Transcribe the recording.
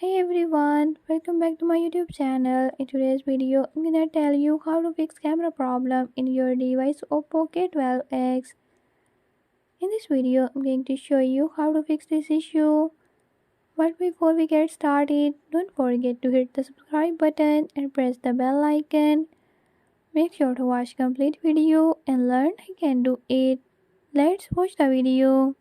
Hey everyone, welcome back to my YouTube channel. In today's video, I'm gonna tell you how to fix camera problem in your device Oppo K12x. In this video, I'm going to show you how to fix this issue. But before we get started, don't forget to hit the subscribe button and press the bell icon. Make sure to watch complete video and learn I can do it. Let's watch the video.